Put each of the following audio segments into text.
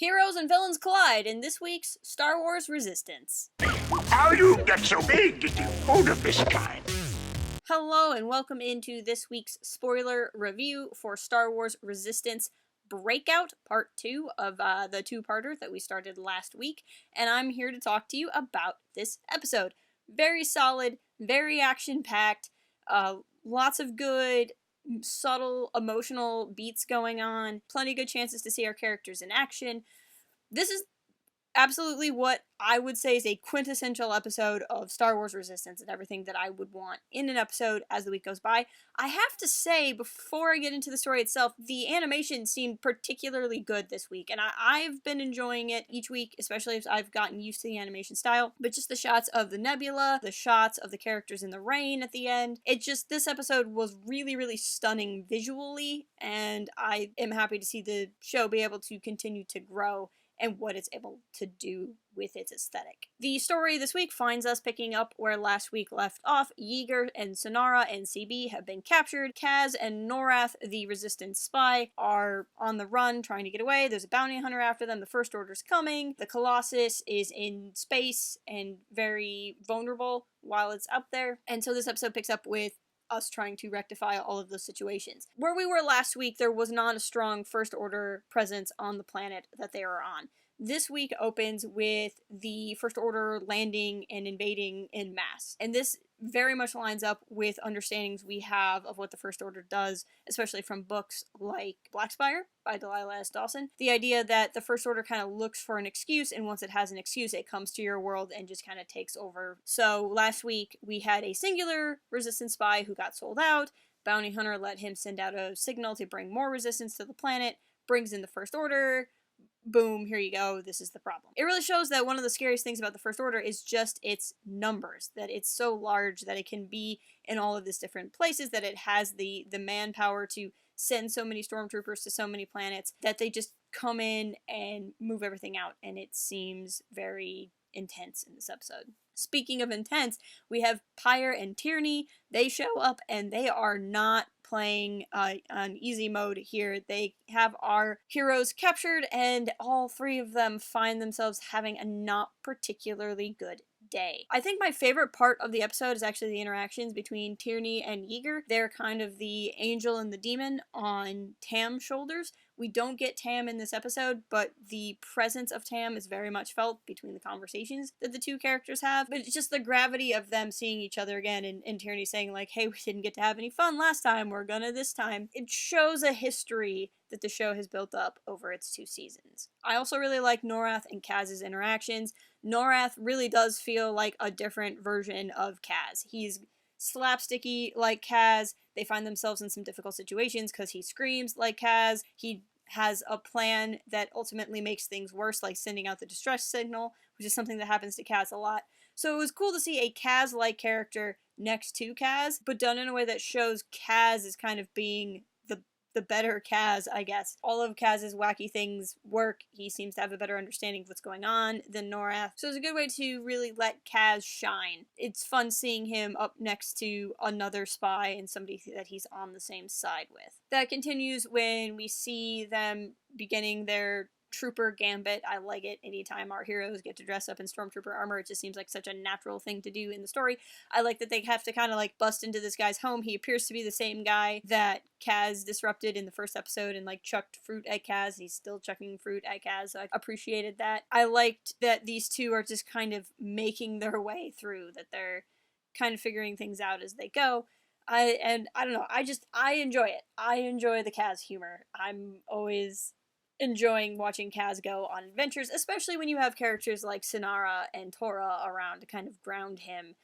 Heroes and villains collide in this week's Star Wars Resistance. How you get so big into food of this kind? Hello and welcome into this week's spoiler review for Star Wars Resistance Breakout, Part 2 of the two-parter that we started last week, and I'm here to talk to you about this episode. Very solid, very action-packed, lots of good, subtle, emotional beats going on, plenty of good chances to see our characters in action. This is absolutely what I would say is a quintessential episode of Star Wars Resistance and everything that I would want in an episode as the week goes by. I have to say, before I get into the story itself, the animation seemed particularly good this week, and I've been enjoying it each week, especially as I've gotten used to the animation style. But just the shots of the nebula, the shots of the characters in the rain at the end, this episode was really, really stunning visually, and I am happy to see the show be able to continue to grow and what it's able to do with its aesthetic. The story this week finds us picking up where last week left off. Yeager and Synara and CB have been captured. Kaz and Norrath, the Resistance spy, are on the run trying to get away. There's a bounty hunter after them. The First Order's coming. The Colossus is in space and very vulnerable while it's up there. And so this episode picks up with us trying to rectify all of those situations. Where we were last week, there was not a strong First Order presence on the planet that they are on. This week opens with the First Order landing and invading en masse. And this very much lines up with understandings we have of what the First Order does, especially from books like Black Spire by Delilah S. Dawson. The idea that the First Order kind of looks for an excuse, and once it has an excuse, it comes to your world and just kind of takes over. So last week, we had a singular Resistance spy who got sold out. Bounty Hunter let him send out a signal to bring more resistance to the planet, brings in the First Order. Boom, here you go, this is the problem. It really shows that one of the scariest things about the First Order is just its numbers, that it's so large that it can be in all of these different places, that it has the manpower to send so many stormtroopers to so many planets, that they just come in and move everything out, and it seems very intense in this episode. Speaking of intense, we have Pyre and Tierney. They show up and they are not playing on easy mode here. They have our heroes captured and all three of them find themselves having a not particularly good day. I think my favorite part of the episode is actually the interactions between Tierney and Yeager. They're kind of the angel and the demon on Tam's shoulders. We don't get Tam in this episode, but the presence of Tam is very much felt between the conversations that the two characters have. But it's just the gravity of them seeing each other again, and Tierney saying like, hey, we didn't get to have any fun last time, we're gonna this time. It shows a history that the show has built up over its 2 seasons. I also really like Norrath and Kaz's interactions. Norrath really does feel like a different version of Kaz. He's slapsticky like Kaz. They find themselves in some difficult situations because he screams like Kaz. He has a plan that ultimately makes things worse, like sending out the distress signal, which is something that happens to Kaz a lot. So it was cool to see a Kaz-like character next to Kaz, but done in a way that shows Kaz as kind of being the better Kaz, I guess. All of Kaz's wacky things work. He seems to have a better understanding of what's going on than Norrath. So it's a good way to really let Kaz shine. It's fun seeing him up next to another spy and somebody that he's on the same side with. That continues when we see them beginning their trooper gambit. I like it anytime our heroes get to dress up in stormtrooper armor. It just seems like such a natural thing to do in the story. I like that they have to kind of like bust into this guy's home. He appears to be the same guy that Kaz disrupted in the first episode and like chucked fruit at Kaz. He's still chucking fruit at Kaz, so I appreciated that. I liked that these two are just kind of making their way through, that they're kind of figuring things out as they go. I don't know, I enjoy it. I enjoy the Kaz humor. I'm always enjoying watching Kaz go on adventures, especially when you have characters like Synara and Torah around to kind of ground him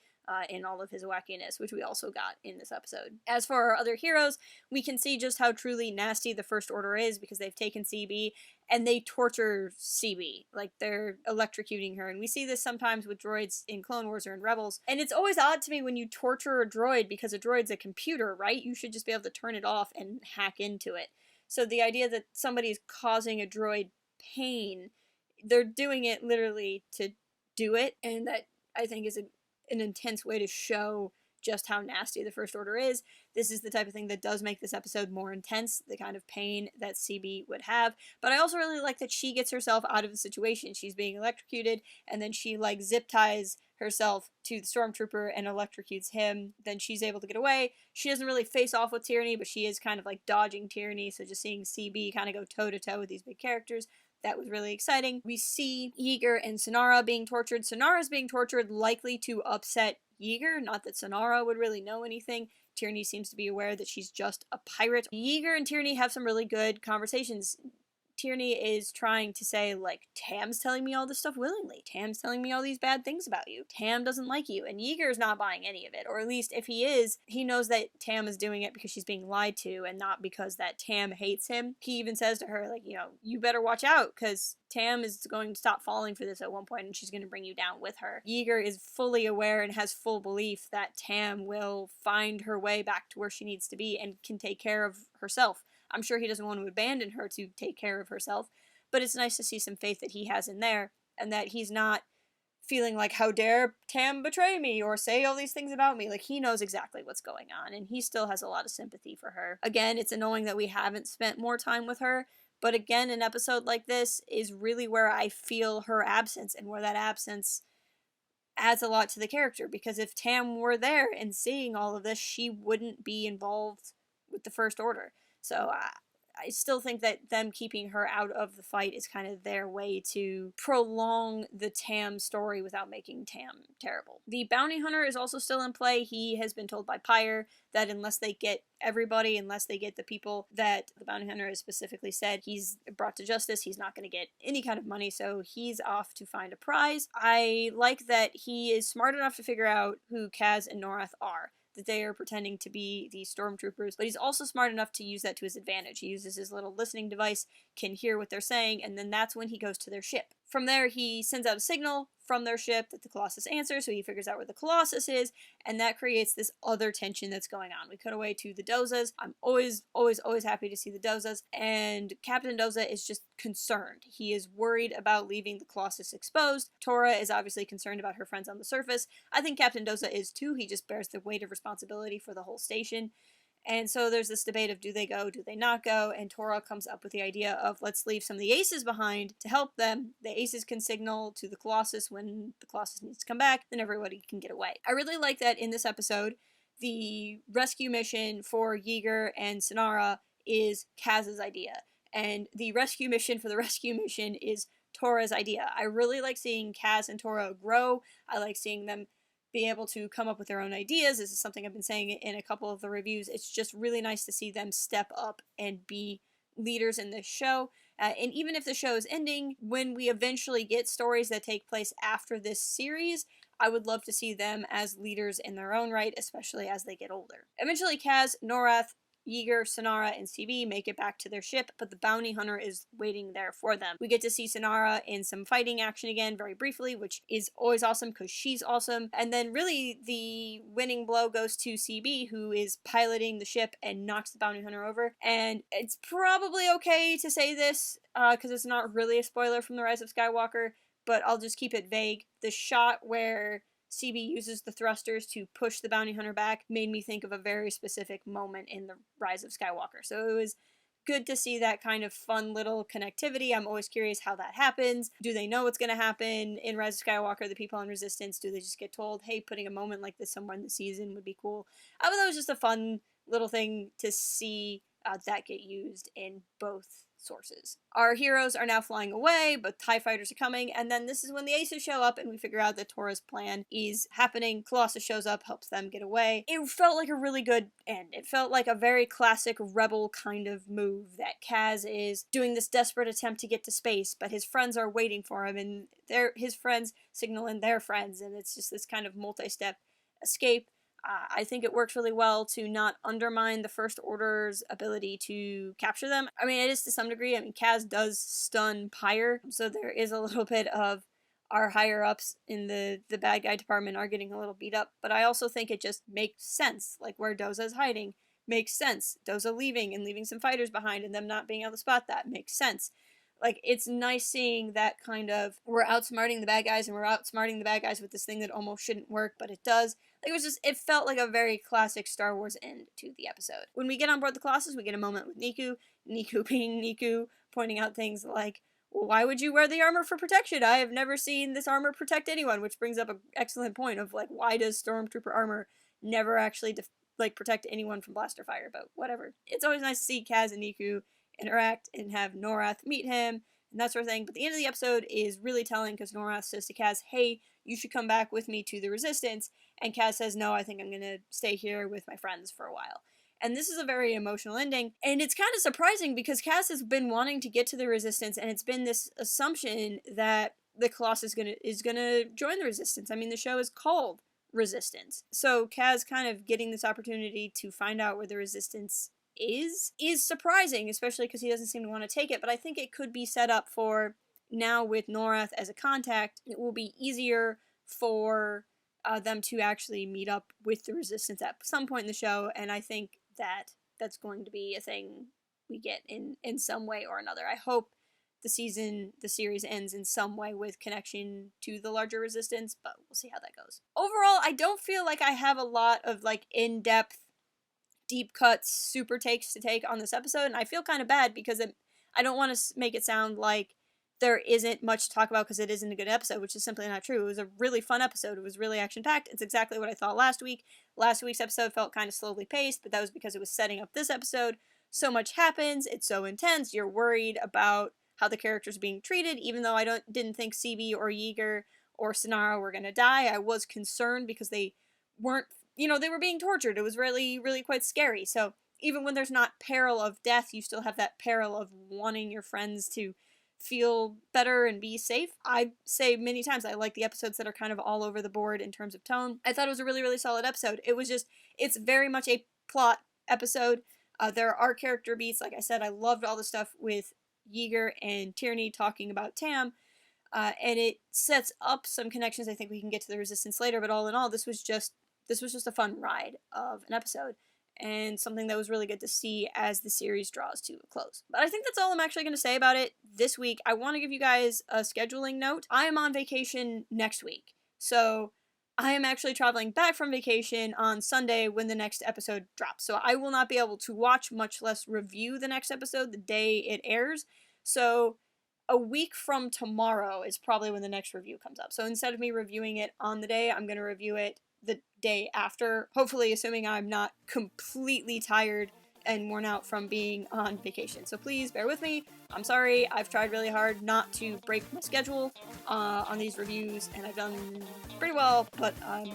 in all of his wackiness, which we also got in this episode. As for our other heroes, we can see just how truly nasty the First Order is because they've taken CB and they torture CB. Like, they're electrocuting her, and we see this sometimes with droids in Clone Wars or in Rebels. And it's always odd to me when you torture a droid because a droid's a computer, right? You should just be able to turn it off and hack into it. So the idea that somebody is causing a droid pain, they're doing it literally to do it, and that I think is an intense way to show just how nasty the First Order is. this is the type of thing that does make this episode more intense, the kind of pain that CB would have. But I also really like that she gets herself out of the situation. She's being electrocuted, and then she like zip ties herself to the stormtrooper and electrocutes him. Then she's able to get away. She doesn't really face off with Tierney, but she is kind of like dodging Tierney, so just seeing CB kind of go toe to toe with these big characters, that was really exciting. We see Yeager and Synara being tortured. Synara's being tortured, likely to upset Yeager, not that Synara would really know anything. Tierney seems to be aware that she's just a pirate. Yeager and Tierney have some really good conversations. Tierney is trying to say, like, Tam's telling me all this stuff willingly. Tam's telling me all these bad things about you. Tam doesn't like you. And Yeager's not buying any of it. Or at least if he is, he knows that Tam is doing it because she's being lied to and not because that Tam hates him. He even says to her, like, you know, you better watch out because Tam is going to stop falling for this at one point and she's going to bring you down with her. Yeager is fully aware and has full belief that Tam will find her way back to where she needs to be and can take care of herself. I'm sure he doesn't want to abandon her to take care of herself, but it's nice to see some faith that he has in there, and that he's not feeling like, how dare Tam betray me or say all these things about me. Like, he knows exactly what's going on, and he still has a lot of sympathy for her. Again, it's annoying that we haven't spent more time with her, but again, an episode like this is really where I feel her absence, and where that absence adds a lot to the character, because if Tam were there and seeing all of this, she wouldn't be involved with the First Order. So I still think that them keeping her out of the fight is kind of their way to prolong the Tam story without making Tam terrible. The bounty hunter is also still in play. He has been told by Pyre that unless they get everybody, unless they get the people that the bounty hunter has specifically said he's brought to justice, he's not going to get any kind of money, so he's off to find a prize. I like that he is smart enough to figure out who Kaz and Norrath are, that they are pretending to be the stormtroopers, but he's also smart enough to use that to his advantage. He uses his little listening device, can hear what they're saying, and then that's when he goes to their ship. From there, he sends out a signal from their ship that the Colossus answers, so he figures out where the Colossus is, and that creates this other tension that's going on. We cut away to the Dozas. I'm always happy to see the Dozas, and Captain Doza is just concerned. He is worried about leaving the Colossus exposed. Tora is obviously concerned about her friends on the surface. I think Captain Doza is too. He just bears the weight of responsibility for the whole station. And so there's this debate of do they go, do they not go, and Tora comes up with the idea of let's leave some of the Aces behind to help them. The Aces can signal to the Colossus when the Colossus needs to come back, then everybody can get away. I really like that in this episode, the rescue mission for Yeager and Synara is Kaz's idea, and the rescue mission for the rescue mission is Tora's idea. I really like seeing Kaz and Tora grow. I like seeing them be able to come up with their own ideas. This is something I've been saying in a couple of the reviews. It's just really nice to see them step up and be leaders in this show. And even if the show is ending, when we eventually get stories that take place after this series, I would love to see them as leaders in their own right, especially as they get older. Eventually, Kaz, Norrath, Yeager, Synara, and CB make it back to their ship, but the bounty hunter is waiting there for them. We get to see Synara in some fighting action again very briefly, which is always awesome because she's awesome. And then really the winning blow goes to CB, who is piloting the ship and knocks the bounty hunter over. And it's probably okay to say this because it's not really a spoiler from the Rise of Skywalker, but I'll just keep it vague. The shot where CB uses the thrusters to push the bounty hunter back made me think of a very specific moment in the Rise of Skywalker. So it was good to see that kind of fun little connectivity. I'm always curious how that happens. Do they know what's going to happen in Rise of Skywalker, the people on Resistance? Do they just get told, hey, putting a moment like this somewhere in the season would be cool? I thought it was just a fun little thing to see that get used in both sources. Our heroes are now flying away, but TIE fighters are coming, and then this is when the Aces show up and we figure out that Tora's plan is happening. Colossus shows up, helps them get away. It felt like a really good end. It felt like a very classic rebel kind of move, that Kaz is doing this desperate attempt to get to space, but his friends are waiting for him, and his friends signaling their friends, and it's just this kind of multi-step escape. I think it works really well to not undermine the First Order's ability to capture them. I mean, it is to some degree. I mean, Kaz does stun Pyre, so there is a little bit of our higher-ups in the bad guy department are getting a little beat up, but I also think it just makes sense. Like, where Doza's hiding makes sense. Doza leaving and leaving some fighters behind and them not being able to spot that makes sense. Like, it's nice seeing that kind of, we're outsmarting the bad guys, and we're outsmarting the bad guys with this thing that almost shouldn't work, but it does. Like, it felt like a very classic Star Wars end to the episode. When we get on board the Colossus, we get a moment with Niku being Niku, pointing out things like, well, why would you wear the armor for protection? I have never seen this armor protect anyone, which brings up an excellent point of, like, why does Stormtrooper armor never actually, protect anyone from blaster fire? But whatever. It's always nice to see Kaz and Niku interact and have Norrath meet him and that sort of thing. But the end of the episode is really telling, because Norrath says to Kaz, hey, you should come back with me to the Resistance. And Kaz says, no, I think I'm going to stay here with my friends for a while. And this is a very emotional ending. And it's kind of surprising because Kaz has been wanting to get to the Resistance, and it's been this assumption that the Colossus is gonna join the Resistance. I mean, the show is called Resistance. So Kaz kind of getting this opportunity to find out where the Resistance is surprising, especially because he doesn't seem to want to take it. But I think it could be set up for, now with Norrath as a contact, it will be easier for them to actually meet up with the Resistance at some point in the show, and I think that's going to be a thing we get in some way or another. I hope the series ends in some way with connection to the larger Resistance, but we'll see how that goes. Overall, I don't feel like I have a lot of, like, in-depth, deep cuts, super takes to take on this episode, and I feel kind of bad because I don't want to make it sound like there isn't much to talk about because it isn't a good episode, which is simply not true. It was a really fun episode. It was really action-packed. It's exactly what I thought last week. Last week's episode felt kind of slowly paced, but that was because it was setting up this episode. So much happens. It's so intense. You're worried about how the characters are being treated, even though I didn't think CB or Yeager or Synara were going to die. I was concerned because they weren't, they were being tortured. It was really, really quite scary. So even when there's not peril of death, you still have that peril of wanting your friends to feel better and be safe. I say many times I like the episodes that are kind of all over the board in terms of tone. I thought it was a really, really solid episode. It's very much a plot episode. There are character beats. Like I said, I loved all the stuff with Yeager and Tierney talking about Tam, and it sets up some connections. I think we can get to the Resistance later, but all in all, this was just a fun ride of an episode, and something that was really good to see as the series draws to a close. But I think that's all I'm actually going to say about it this week. I want to give you guys a scheduling note. I am on vacation next week, so I am actually traveling back from vacation on Sunday when the next episode drops. So I will not be able to watch, much less review the next episode the day it airs. So a week from tomorrow is probably when the next review comes up. So instead of me reviewing it on the day, I'm going to review it the day after, hopefully assuming I'm not completely tired and worn out from being on vacation. So please bear with me. I'm sorry. I've tried really hard not to break my schedule on these reviews, and I've done pretty well, but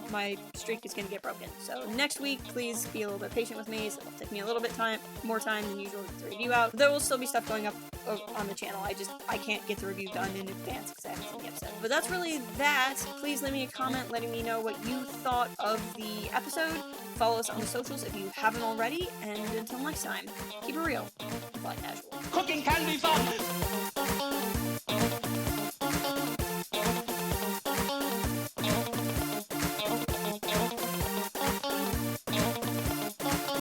my streak is going to get broken. So next week, please be a little bit patient with me. So it'll take me a little bit more time than usual to get the review out. There will still be stuff going up on the channel. I can't get the review done in advance because I haven't seen the episode. But that's really that. Please leave me a comment letting me know what you thought of the episode. Follow us on the socials if you haven't already, and until next time, keep it real, fly casual. Cooking can be fun.